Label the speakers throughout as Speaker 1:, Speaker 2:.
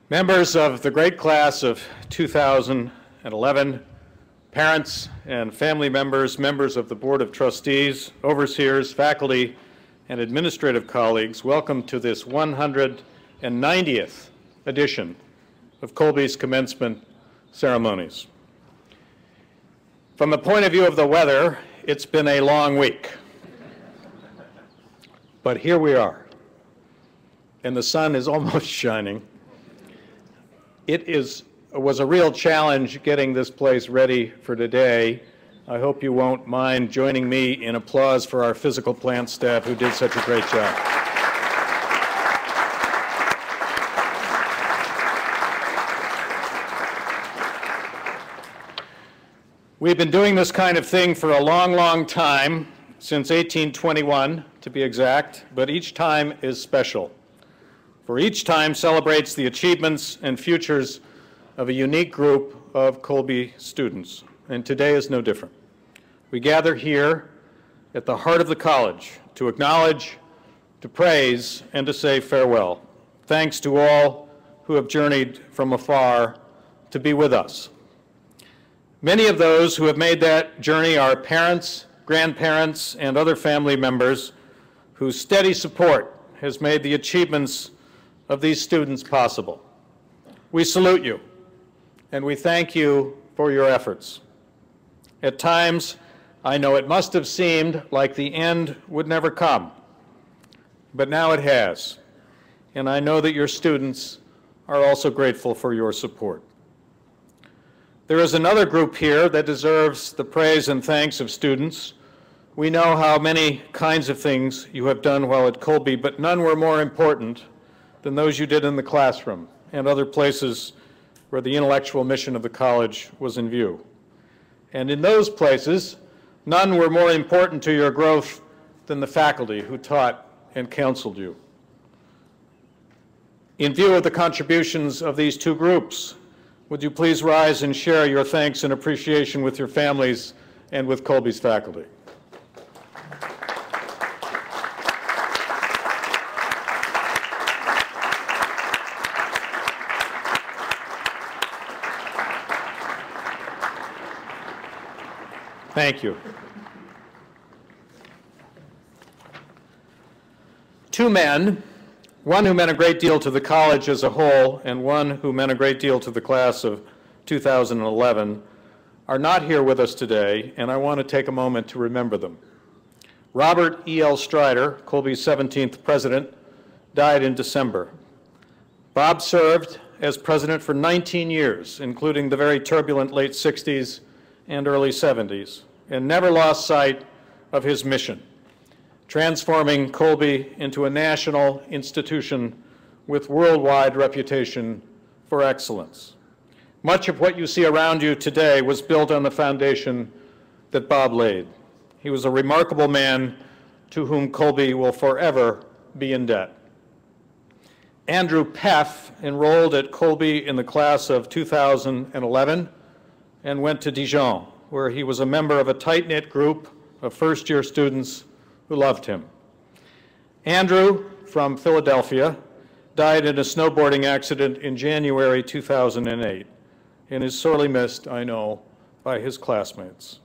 Speaker 1: Members of the great class of 2011, parents and family members, members of the Board of Trustees, overseers, faculty, and administrative colleagues, welcome to this 190th edition of Colby's commencement ceremonies. From the point of view of the weather, it's been a long week. But here we are, and the sun is almost shining. It was a real challenge getting this place ready for today. I hope you won't mind joining me in applause for our physical plant staff who did such a great job. We've been doing this kind of thing for a long, long time, since 1821 to be exact, but each time is special. For each time celebrates the achievements and futures of a unique group of Colby students, and today is no different. We gather here at the heart of the college to acknowledge, to praise, and to say farewell. Thanks to all who have journeyed from afar to be with us. Many of those who have made that journey are parents, grandparents, and other family members whose steady support has made the achievements of these students possible. We salute you, and we thank you for your efforts. At times, I know it must have seemed like the end would never come, but now it has, and I know that your students are also grateful for your support. There is another group here that deserves the praise and thanks of students. We know how many kinds of things you have done while at Colby, but none were more important than those you did in the classroom and other places where the intellectual mission of the college was in view. And in those places, none were more important to your growth than the faculty who taught and counseled you. In view of the contributions of these two groups, would you please rise and share your thanks and appreciation with your families and with Colby's faculty? Thank you. Two men, one who meant a great deal to the college as a whole and one who meant a great deal to the class of 2011, are not here with us today, and I want to take a moment to remember them. Robert E.L. Strider, Colby's 17th president, died in December. Bob served as president for 19 years, including the very turbulent late 60s and early 70s, and never lost sight of his mission, transforming Colby into a national institution with worldwide reputation for excellence. Much of what you see around you today was built on the foundation that Bob laid. He was a remarkable man to whom Colby will forever be in debt. Andrew Peff enrolled at Colby in the class of 2011 and went to Dijon, where he was a member of a tight-knit group of first-year students who loved him. Andrew, from Philadelphia, died in a snowboarding accident in January 2008 and is sorely missed, I know, by his classmates.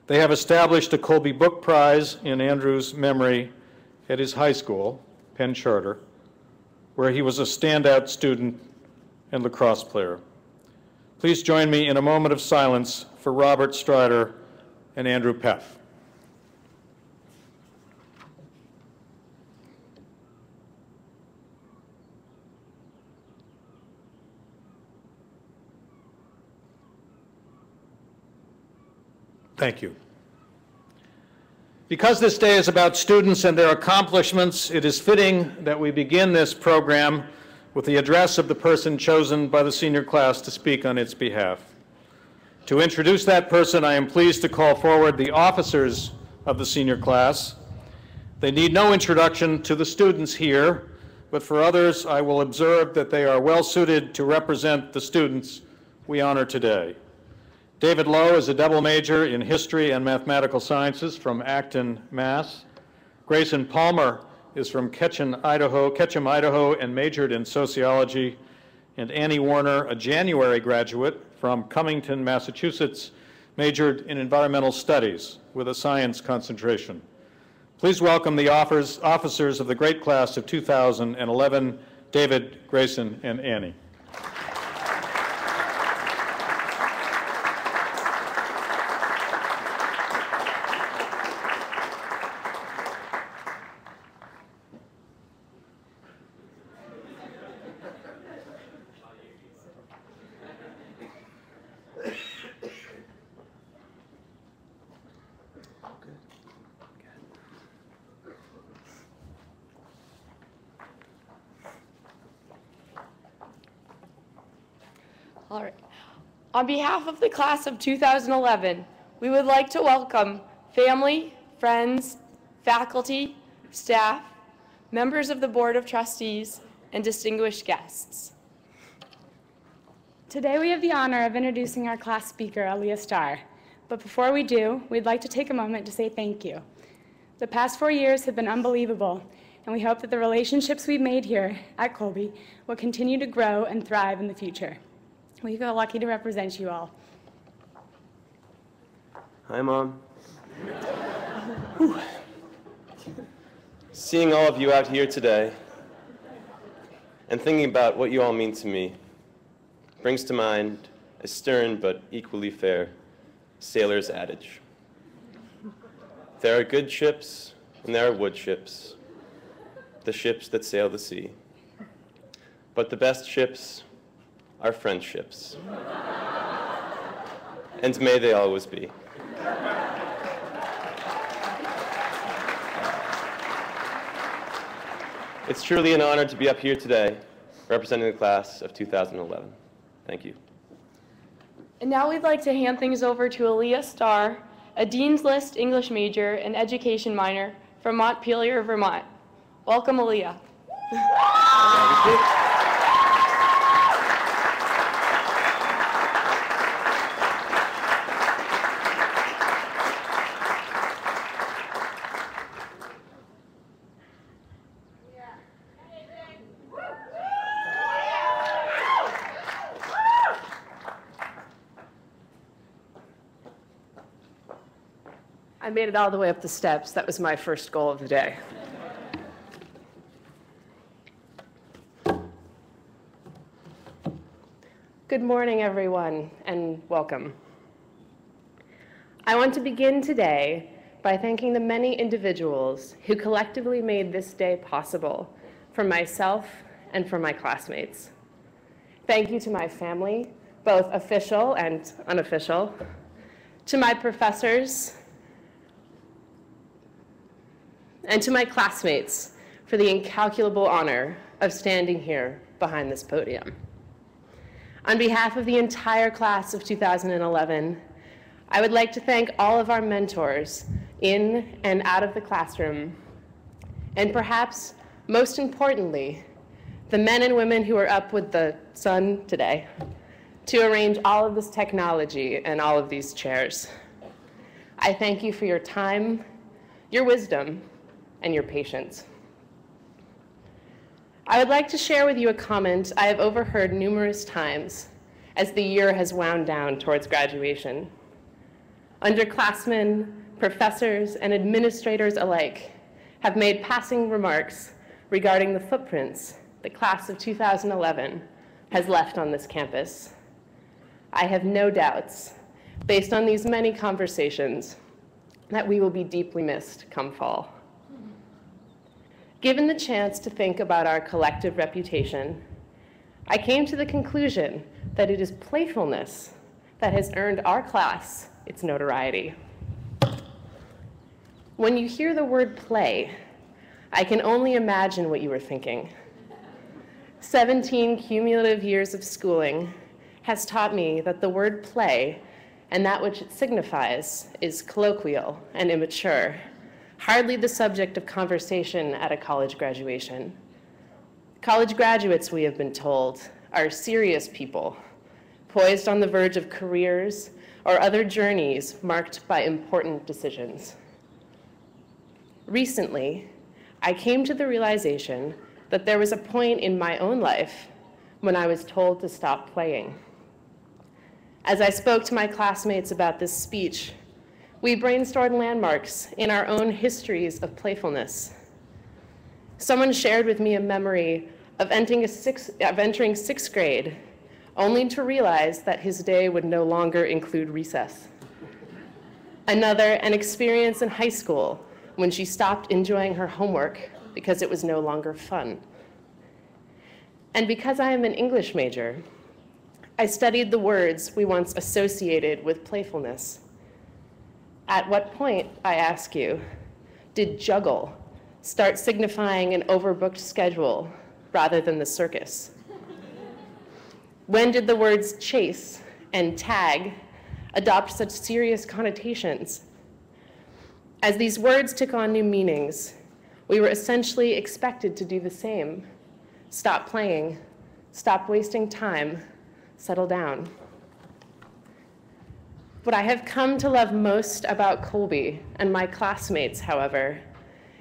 Speaker 1: They have established a Colby Book Prize in Andrew's memory at his high school, Penn Charter, where he was a standout student and lacrosse player. Please join me in a moment of silence for Robert Strider and Andrew Peff. Thank you. Because this day is about students and their accomplishments, it is fitting that we begin this program with the address of the person chosen by the senior class to speak on its behalf. To introduce that person, I am pleased to call forward the officers of the senior class. They need no introduction to the students here, but for others, I will observe that they are well suited to represent the students we honor today. David Lowe is a double major in history and mathematical sciences from Acton, Mass. Grayson Palmer is from Ketchum, Idaho, and majored in sociology. and Annie Warner, a January graduate from Cummington, Massachusetts, majored in environmental studies with a science concentration. Please welcome the officers of the great class of 2011, David, Grayson, and Annie.
Speaker 2: All right. On behalf of the class of 2011, we would like to welcome family, friends, faculty, staff, members of the Board of Trustees, and distinguished guests.
Speaker 3: Today we have the honor of introducing our class speaker, Aleah Starr. But before we do, we'd like to take a moment to say thank you. The past 4 years have been unbelievable, and we hope that the relationships we've made here at Colby will continue to grow and thrive in the future. We feel lucky to represent you all.
Speaker 4: Hi, Mom. Seeing all of you out here today and thinking about what you all mean to me brings to mind a stern but equally fair sailor's adage. There are good ships and there are wood ships, the ships that sail the sea. But the best ships are friendships. And may they always be. It's truly an honor to be up here today representing the class of 2011. Thank you.
Speaker 2: And now we'd like to hand things over to Aleah Starr, a Dean's List English major and education minor from Montpelier, Vermont. Welcome, Aleah.
Speaker 5: I made it all the way up the steps. That was my first goal of the day. Good morning, everyone, and welcome. I want to begin today by thanking the many individuals who collectively made this day possible for myself and for my classmates. Thank you to my family, both official and unofficial, to my professors, and to my classmates for the incalculable honor of standing here behind this podium. On behalf of the entire class of 2011, I would like to thank all of our mentors in and out of the classroom, and perhaps most importantly, the men and women who are up with the sun today to arrange all of this technology and all of these chairs. I thank you for your time, your wisdom, and your patience. I would like to share with you a comment I have overheard numerous times as the year has wound down towards graduation. Underclassmen, professors, and administrators alike have made passing remarks regarding the footprints the class of 2011 has left on this campus. I have no doubts, based on these many conversations, that we will be deeply missed come fall. Given the chance to think about our collective reputation, I came to the conclusion that it is playfulness that has earned our class its notoriety. When you hear the word play, I can only imagine what you were thinking. 17 cumulative years of schooling has taught me that the word play and that which it signifies is colloquial and immature, hardly the subject of conversation at a college graduation. College graduates, we have been told, are serious people, poised on the verge of careers or other journeys marked by important decisions. Recently, I came to the realization that there was a point in my own life, when I was told to stop playing. As I spoke to my classmates about this speech, we brainstormed landmarks in our own histories of playfulness. Someone shared with me a memory of entering sixth grade, only to realize that his day would no longer include recess. Another, an experience in high school when she stopped enjoying her homework because it was no longer fun. And because I am an English major, I studied the words we once associated with playfulness. At what point, I ask you, did juggle start signifying an overbooked schedule rather than the circus? When did the words chase and tag adopt such serious connotations? As these words took on new meanings, we were essentially expected to do the same. Stop playing, stop wasting time, settle down. What I have come to love most about Colby and my classmates, however,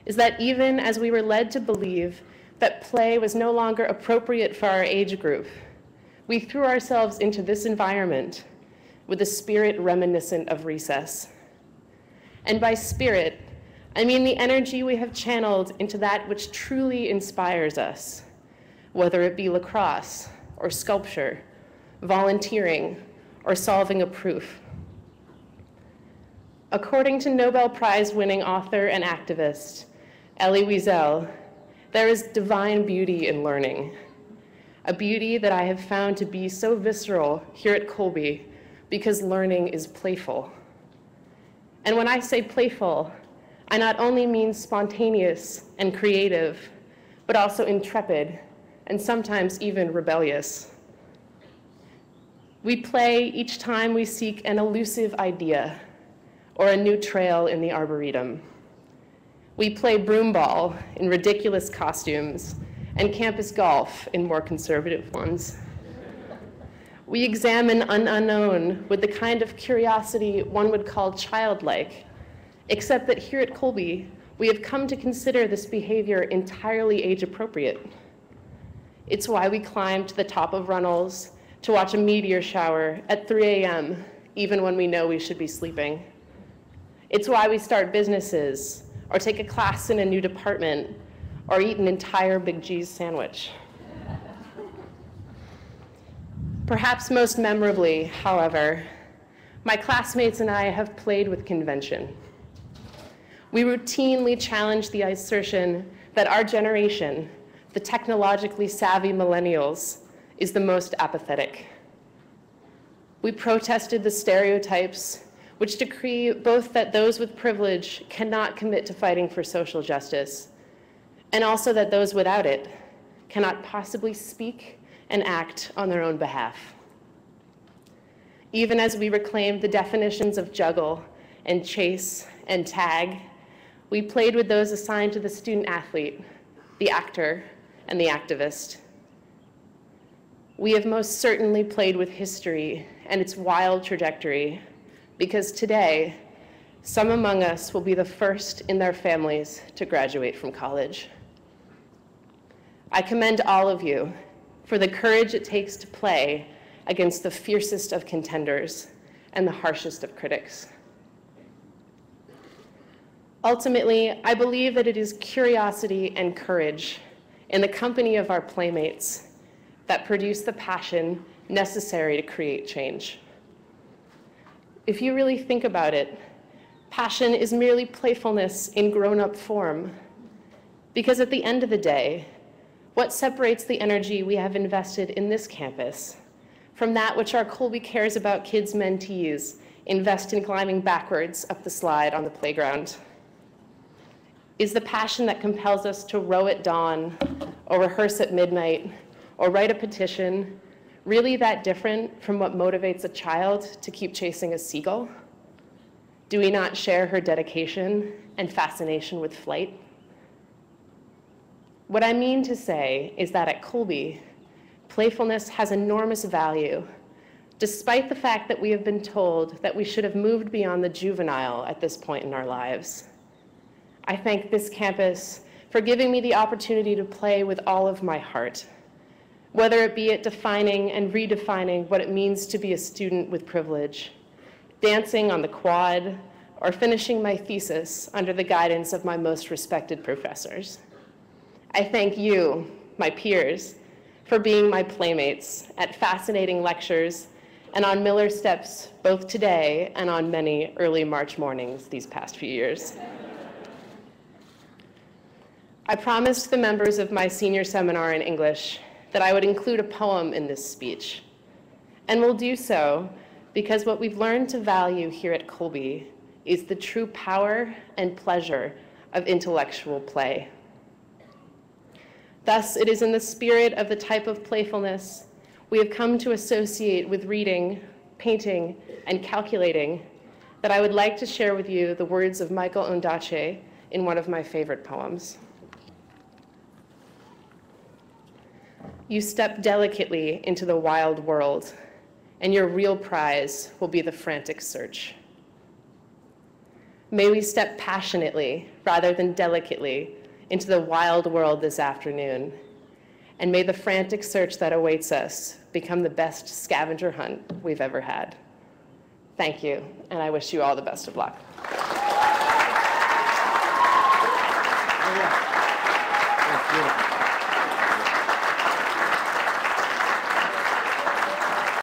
Speaker 5: is that even as we were led to believe that play was no longer appropriate for our age group, we threw ourselves into this environment with a spirit reminiscent of recess. And by spirit, I mean the energy we have channeled into that which truly inspires us, whether it be lacrosse or sculpture, volunteering, or solving a proof. According to Nobel Prize-winning author and activist Elie Wiesel, there is divine beauty in learning, a beauty that I have found to be so visceral here at Colby because learning is playful. And when I say playful, I not only mean spontaneous and creative, but also intrepid and sometimes even rebellious. We play each time we seek an elusive idea or a new trail in the arboretum. We play broomball in ridiculous costumes and campus golf in more conservative ones. We examine an unknown with the kind of curiosity one would call childlike, except that here at Colby, we have come to consider this behavior entirely age-appropriate. It's why we climb to the top of runnels to watch a meteor shower at 3 a.m., even when we know we should be sleeping. It's why we start businesses, or take a class in a new department, or eat an entire Big G's sandwich. Perhaps most memorably, however, my classmates and I have played with convention. We routinely challenge the assertion that our generation, the technologically savvy millennials, is the most apathetic. We protested the stereotypes which decree both that those with privilege cannot commit to fighting for social justice, and also that those without it cannot possibly speak and act on their own behalf. Even as we reclaimed the definitions of juggle and chase and tag, we played with those assigned to the student athlete, the actor, and the activist. We have most certainly played with history and its wild trajectory, because today, some among us will be the first in their families to graduate from college. I commend all of you for the courage it takes to play against the fiercest of contenders and the harshest of critics. Ultimately, I believe that it is curiosity and courage in the company of our playmates that produce the passion necessary to create change. If you really think about it, passion is merely playfulness in grown-up form. Because at the end of the day, what separates the energy we have invested in this campus from that which our Colby Cares About Kids mentees invest in climbing backwards up the slide on the playground? Is the passion that compels us to row at dawn, or rehearse at midnight, or write a petition really that different from what motivates a child to keep chasing a seagull? Do we not share her dedication and fascination with flight? What I mean to say is that at Colby, playfulness has enormous value, despite the fact that we have been told that we should have moved beyond the juvenile at this point in our lives. I thank this campus for giving me the opportunity to play with all of my heart, whether it be at defining and redefining what it means to be a student with privilege, dancing on the quad, or finishing my thesis under the guidance of my most respected professors. I thank you, my peers, for being my playmates at fascinating lectures and on Miller Steps, both today and on many early March mornings these past few years. I promised the members of my senior seminar in English that I would include a poem in this speech, and will do so because what we've learned to value here at Colby is the true power and pleasure of intellectual play. Thus, it is in the spirit of the type of playfulness we have come to associate with reading, painting, and calculating that I would like to share with you the words of Michael Ondaatje in one of my favorite poems. You step delicately into the wild world, and your real prize will be the frantic search. May we step passionately, rather than delicately, into the wild world this afternoon, and may the frantic search that awaits us become the best scavenger hunt we've ever had. Thank you, and I wish you all the best of luck.